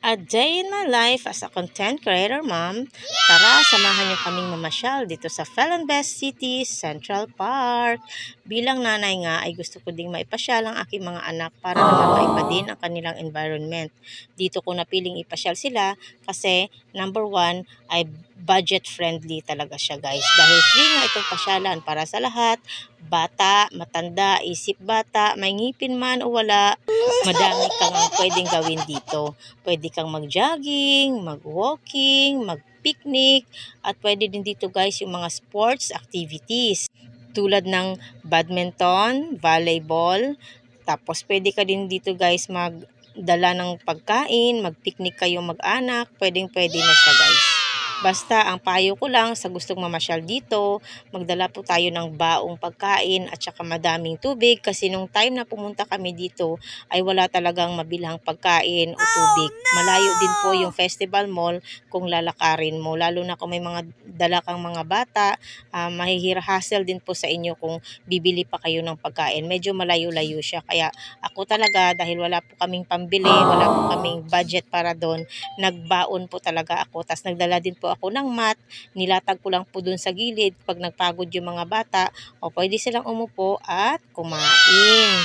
A day in my life as a content creator mom. Tara, samahan niyo kaming mamasyal dito sa Felonbest City, Central Park. Bilang nanay nga ay gusto ko ding maipasyal ang aking mga anak para naman maiba din ang kanilang environment. Dito ko napiling ipasyal sila kasi number one ay budget friendly talaga siya guys. Dahil free nga itong pasyalan para sa lahat, bata, matanda, isip bata, may ngipin man o wala, madami kang pwedeng gawin dito. Pwede kang mag-jogging, mag-walking, mag-picnic, at pwede din dito guys yung mga sports activities tulad ng badminton, volleyball, tapos pwede ka din dito guys magdala ng pagkain, mag-picnic kayo mag-anak, pwedeng pwede na siya guys. Basta ang payo ko lang sa gustong mamasyal dito, magdala po tayo ng baong pagkain at saka madaming tubig kasi nung time na pumunta kami dito ay wala talagang mabilhang pagkain o tubig. Malayo din po yung festival mall kung lalakarin mo. Lalo na kung may mga dala kang mga bata, mahihira-hassle din po sa inyo kung bibili pa kayo ng pagkain. Medyo malayo-layo siya. Kaya ako talaga dahil wala po kaming pambili, wala po kaming budget para doon, nagbaon po talaga ako. Tapos nagdala din po ako ng mat, nilatag ko lang po dun sa gilid pag nagpagod yung mga bata o pwede silang umupo at kumain.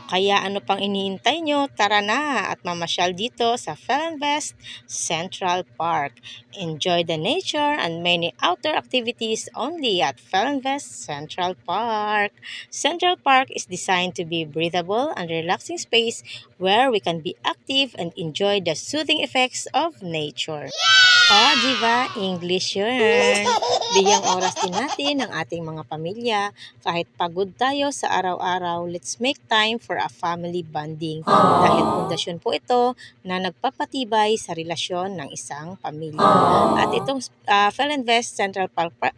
Kaya ano pang iniintay nyo? Tara na at mamasyal dito sa Felonbest Central Park. Enjoy the nature and many outdoor activities only at Felonbest Central Park. Central Park is designed to be breathable and relaxing space where we can be active and enjoy the soothing effects of nature. Oh, diba? English yun. Bigyang oras din natin ng ating mga pamilya. Kahit pagod tayo sa araw-araw, let's make time for a family bonding. Dahil pundasyon po ito na nagpapatibay sa relasyon ng isang pamilya. At itong Felonbest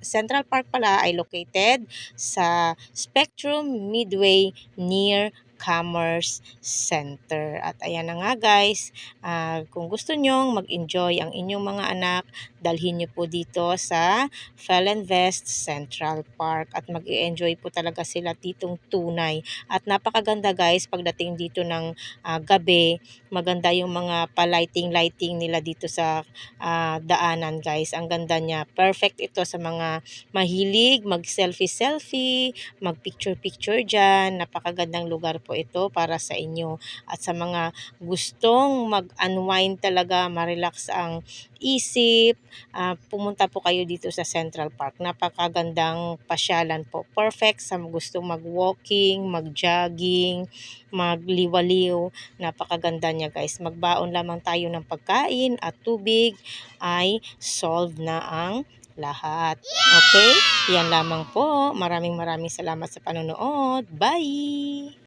Central Park pala ay located sa Spectrum Midway near Commerce Center. At ayan na nga guys, kung gusto nyong mag-enjoy ang inyong mga anak, dalhin nyo po dito sa Felonbest Central Park at mag-enjoy po talaga sila ditong tunay. At napakaganda guys pagdating dito ng gabi, maganda yung mga pa-lighting nila dito sa daanan guys. Ang ganda niya. Perfect ito sa mga mahilig mag-selfie, mag-picture dyan. Napakagandang lugar po ito para sa inyo. At sa mga gustong mag-unwind talaga, ma-relax ang isip, pumunta po kayo dito sa Central Park. Napakagandang pasyalan po. Perfect sa gustong mag-walking, mag-jogging, magliwaliw. Napakaganda niya guys. Magbaon lamang tayo ng pagkain at tubig ay solve na ang lahat. Okay? Yan lamang po. Maraming salamat sa panonood. Bye!